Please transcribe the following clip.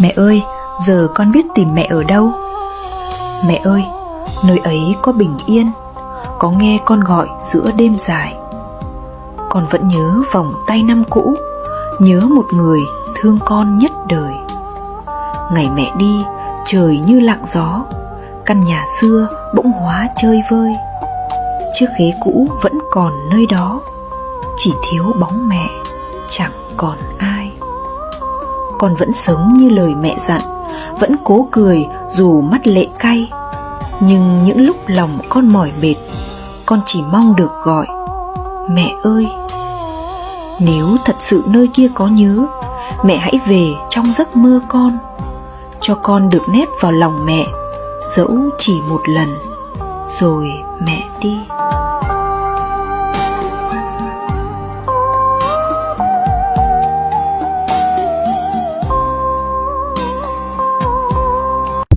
Mẹ ơi, giờ con biết tìm mẹ ở đâu? Mẹ ơi, nơi ấy có bình yên, có nghe con gọi giữa đêm dài. Con vẫn nhớ vòng tay năm cũ, nhớ một người thương con nhất đời. Ngày mẹ đi, trời như lặng gió, căn nhà xưa bỗng hóa chơi vơi. Chiếc ghế cũ vẫn còn nơi đó, chỉ thiếu bóng mẹ, chẳng còn ai. Con vẫn sống như lời mẹ dặn, vẫn cố cười dù mắt lệ cay. Nhưng những lúc lòng con mỏi mệt, con chỉ mong được gọi mẹ ơi. Nếu thật sự nơi kia có nhớ, mẹ hãy về trong giấc mơ con, cho con được nép vào lòng mẹ, dẫu chỉ một lần, rồi mẹ đi.